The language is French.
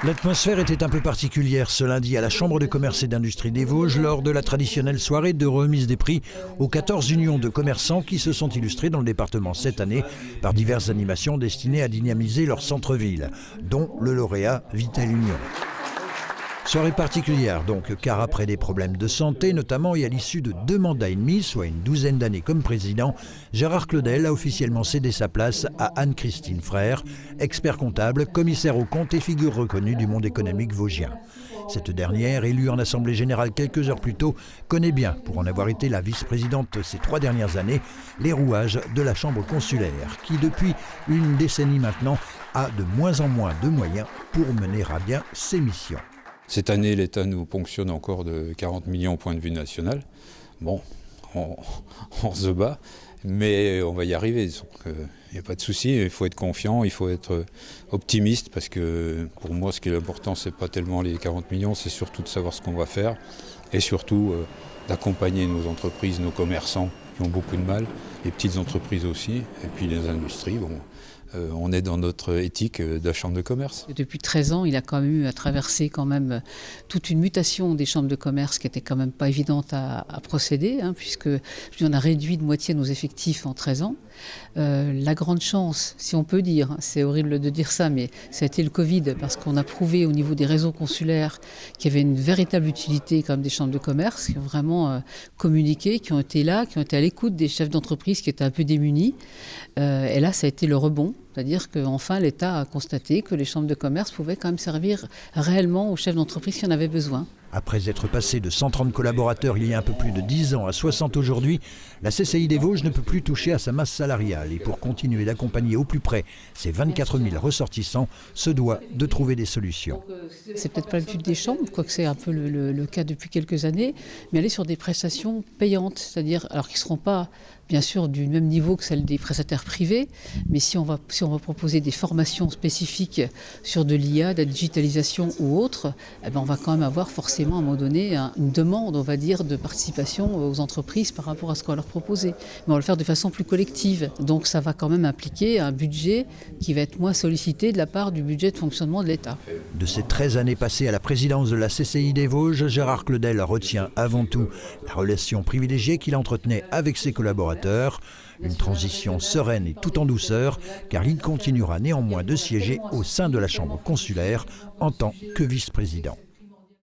L'atmosphère était un peu particulière ce lundi à la Chambre de commerce et d'industrie des Vosges lors de la traditionnelle soirée de remise des prix aux 14 unions de commerçants qui se sont illustrées dans le département cette année par diverses animations destinées à dynamiser leur centre-ville, dont le lauréat Vitel Union. Soirée particulière donc, car après des problèmes de santé notamment et à l'issue de 2 mandats et demi, soit une douzaine d'années comme président, Gérard Claudel a officiellement cédé sa place à Anne-Christine Frère, expert comptable, commissaire aux comptes et figure reconnue du monde économique vosgien. Cette dernière, élue en Assemblée Générale quelques heures plus tôt, connaît bien, pour en avoir été la vice-présidente ces 3 dernières années, les rouages de la Chambre consulaire, qui depuis une décennie maintenant a de moins en moins de moyens pour mener à bien ses missions. Cette année, l'État nous ponctionne encore de 40 millions au point de vue national. Bon, on se bat, mais on va y arriver. Il n'y a pas de souci, il faut être confiant, il faut être optimiste, parce que pour moi, ce qui est important, ce n'est pas tellement les 40 millions, c'est surtout de savoir ce qu'on va faire, et surtout d'accompagner nos entreprises, nos commerçants qui ont beaucoup de mal, les petites entreprises aussi, et puis les industries. Bon. On est dans notre éthique de la Chambre de commerce. Depuis 13 ans, il a quand même eu à traverser toute une mutation des chambres de commerce qui était quand même pas évidente à procéder, puisque on a réduit de moitié nos effectifs en 13 ans. La grande chance, si on peut dire, c'est horrible de dire ça, mais ça a été le Covid, parce qu'on a prouvé au niveau des réseaux consulaires qu'il y avait une véritable utilité quand même des chambres de commerce, qui ont vraiment communiqué, qui ont été là, qui ont été à l'écoute des chefs d'entreprise qui étaient un peu démunis. Et là, ça a été le rebond. C'est-à-dire qu'enfin, l'État a constaté que les chambres de commerce pouvaient quand même servir réellement aux chefs d'entreprise qui en avaient besoin. Après être passé de 130 collaborateurs il y a un peu plus de 10 ans à 60 aujourd'hui, la CCI des Vosges ne peut plus toucher à sa masse salariale. Et pour continuer d'accompagner au plus près ces 24 000 ressortissants, se doit de trouver des solutions. C'est peut-être pas le but des chambres, quoique c'est un peu le cas depuis quelques années, mais aller sur des prestations payantes, c'est-à-dire alors qui ne seront pas bien sûr du même niveau que celles des prestataires privés, mais si on va proposer des formations spécifiques sur de l'IA, de la digitalisation ou autre, on va quand même avoir forcément à un moment donné une demande, on va dire, de participation aux entreprises par rapport à ce qu'on va leur proposer. Mais on va le faire de façon plus collective, donc ça va quand même impliquer un budget qui va être moins sollicité de la part du budget de fonctionnement de l'État. De ces 13 années passées à la présidence de la CCI des Vosges, Gérard Claudel retient avant tout la relation privilégiée qu'il entretenait avec ses collaborateurs, une transition sereine et tout en douceur, car il continuera néanmoins de siéger au sein de la Chambre consulaire en tant que vice-président.